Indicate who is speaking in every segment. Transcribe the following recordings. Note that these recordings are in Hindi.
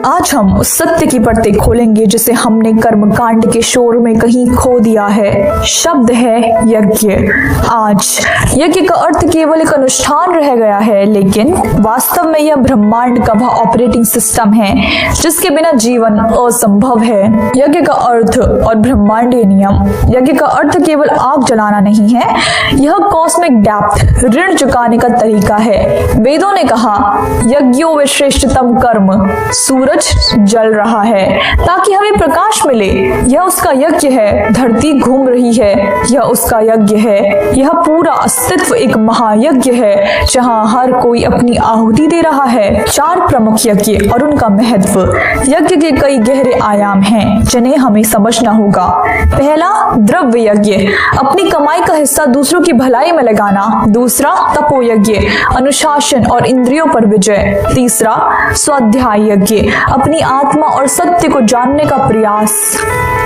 Speaker 1: आज हम उस सत्य की परतें खोलेंगे जिसे हमने कर्मकांड के शोर में कहीं खो दिया है। शब्द है यज्ञ। आज यज्ञ का अर्थ केवल एक अनुष्ठान रह गया है, लेकिन वास्तव में यह ब्रह्मांड का वह ऑपरेटिंग सिस्टम है जिसके बिना जीवन असंभव है। यज्ञ का अर्थ और ब्रह्मांडीय नियम। यज्ञ का अर्थ केवल आग जलाना नहीं है, यह कॉस्मिक डेप्थ, ऋण चुकाने का तरीका है। वेदों ने कहा यज्ञों में श्रेष्ठतम कर्म। सूरज जल रहा है ताकि हमें प्रकाश मिले, यह उसका यज्ञ है। धरती घूम रही है, यह उसका यज्ञ है। यह पूरा अस्तित्व एक महायज्ञ है जहां हर कोई अपनी आहुति दे रहा है। 4 प्रमुख यज्ञ और उनका महत्व। यज्ञ के कई गहरे आयाम हैं जिन्हें हमें समझना होगा। पहला, द्रव्य यज्ञ, अपनी कमाई का हिस्सा दूसरों की भलाई में लगाना। दूसरा, तपो यज्ञ, अनुशासन और इंद्रियों पर विजय। तीसरा, स्वाध्याय यज्ञ, अपनी आत्मा और सत्य को जानने का प्रयास।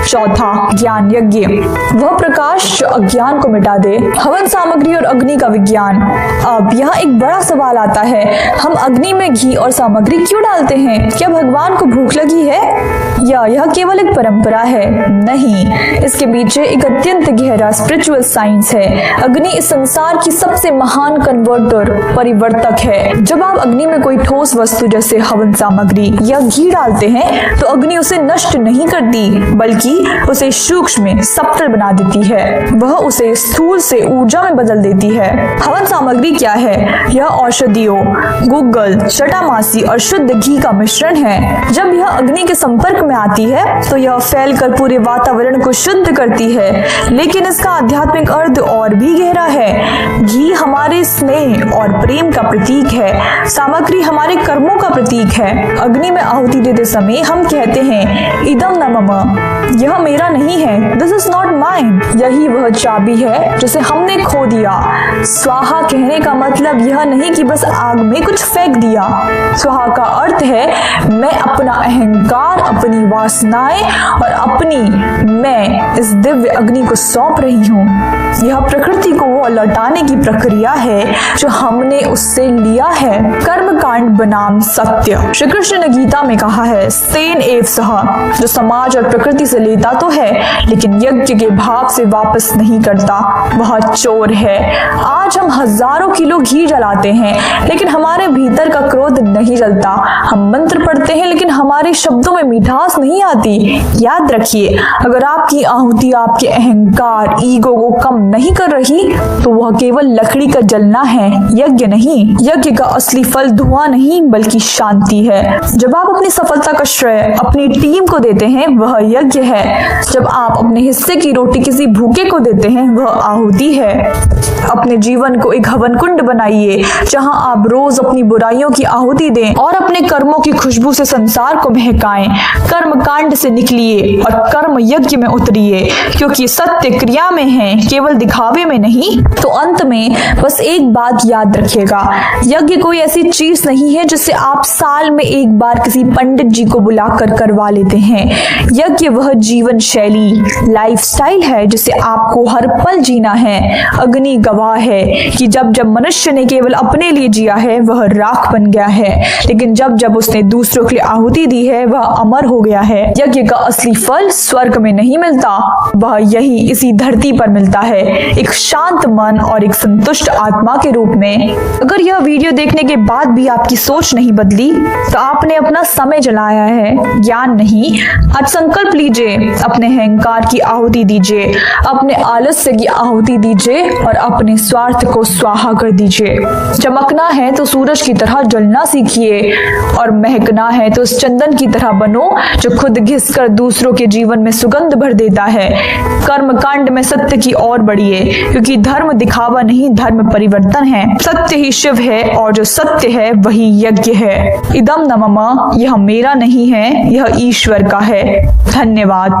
Speaker 1: चौथा, ज्ञान यज्ञ, वह प्रकाश जो अज्ञान को मिटा दे। हवन सामग्री और अग्नि का विज्ञान। अब यहाँ एक बड़ा सवाल आता है, हम अग्नि में घी और सामग्री क्यों डालते हैं? क्या भगवान को भूख लगी है या यह केवल एक परंपरा है? नहीं, इसके पीछे एक अत्यंत गहरा स्पिरिचुअल साइंस है। अग्नि इस संसार की सबसे महान कन्वर्टर, परिवर्तक है। जब आप अग्नि में कोई ठोस वस्तु जैसे हवन सामग्री या घी डालते हैं तो अग्नि उसे नष्ट नहीं करती, बल्कि उसे सूक्ष्म, सब्टल बना देती है। वह उसे स्थूल से ऊर्जा में बदल देती है। हवन सामग्री क्या है? यह औषधियों, गुग्गल, जटामासी और शुद्ध घी का मिश्रण है। जब यह अग्नि के संपर्क में आती है तो यह फैलकर पूरे वातावरण को शुद्ध करती है। लेकिन इसका आध्यात्मिक अर्थ और भी गहरा है। घी हमारे स्नेह और प्रेम का प्रतीक है, सामग्री हमारे कर्मों का प्रतीक है। अग्नि में आहुति देते समय हम कहते हैं इदम न मम, यह मेरा नहीं है, दिस इज नॉट माइन। यही वह चाबी है जिसे हमने खो दिया। स्वाहा कहने का मतलब यह नहीं कि बस आग में कुछ फेंक दिया। स्वाहा का अर्थ है मैं अपना अहंकार, अपनी वासनाएं और अपनी मैं इस दिव्य अग्नि को सौंप रही हूँ। यह प्रकृति को वो लौटाने की प्रक्रिया है जो हमने उससे लिया है। कर्मकांड बनाम सत्य। श्री कृष्ण ने गीता में कहा है स्तेन एव सह, जो समाज और प्रकृति से लेता तो है लेकिन यज्ञ के भाव से वापस नहीं करता, वह चोर है। आज हम हजारों किलो घी जलाते हैं लेकिन हमारे भीतर का क्रोध नहीं जलता। हम मंत्र पढ़ते हैं लेकिन हमारे शब्दों में मिठास नहीं आती। याद रखिए, अगर आपकी आहुति आपके अहंकार, ईगो को कम नहीं कर रही तो वह केवल लकड़ी का जलना है, यज्ञ नहीं। यज्ञ का असली फल धुआं नहीं बल्कि शांति है। जब आप अपनी सफलता का श्रेय अपनी टीम को देते हैं वह यज्ञ है। जब आप अपने हिस्से की रोटी किसी भूखे को देते हैं वह आहुति है। अपने जीवन को एक हवन कुंड बनाइए जहां आप रोज अपनी बुराइयों की आहुति दें और अपने कर्मों की खुशबू से संसार को महकाएं। कर्म कांड से निकलिए और कर्म यज्ञ में उतरिए, क्योंकि सत्य क्रिया में है, केवल दिखावे में नहीं। तो अंत में बस एक बात याद रखिएगा, यज्ञ कोई ऐसी चीज नहीं है जिसे आप साल में एक बार किसी पंडित जी को बुलाकर करवा लेते हैं। यज्ञ वह जीवन शैली, लाइफस्टाइल है जिसे आपको हर पल जीना है। अग्नि गवाह है कि जब जब मनुष्य ने केवल अपने लिए जिया है वह राख बन गया है, लेकिन जब जब उसने दूसरों के लिए आहुति दी है वह अमर हो गया है। यज्ञ का असली फल स्वर्ग में नहीं मिलता, वह यही इसी धरती पर मिलता है, एक शांत मन और एक संतुष्ट आत्मा के रूप में। अगर यह वीडियो देखने के बाद भी आपकी सोच नहीं बदली तो आपने अपना समय जलाया है, ज्ञान नहीं। आज संकल्प लीजिए, अपने अहंकार की आहुति दीजिए, अपने आलस्य की आहुति दीजिए और अपने स्वार्थ को स्वाहा कर दीजिए। चमकना है तो सूरज की तरह जलना सीखिए और महकना है तो उस चंदन की तरह बनो जो खुद घिसकर दूसरों के जीवन में सुगंध भर देता है। कर्मकांड में सत्य की ओर बढ़िए, क्योंकि धर्म दिखावा नहीं, धर्म परिवर्तन है। सत्य ही शिव है और जो सत्य है वही यज्ञ है। इदम न मम, यह मेरा नहीं है, यह ईश्वर का है। धन्यवाद।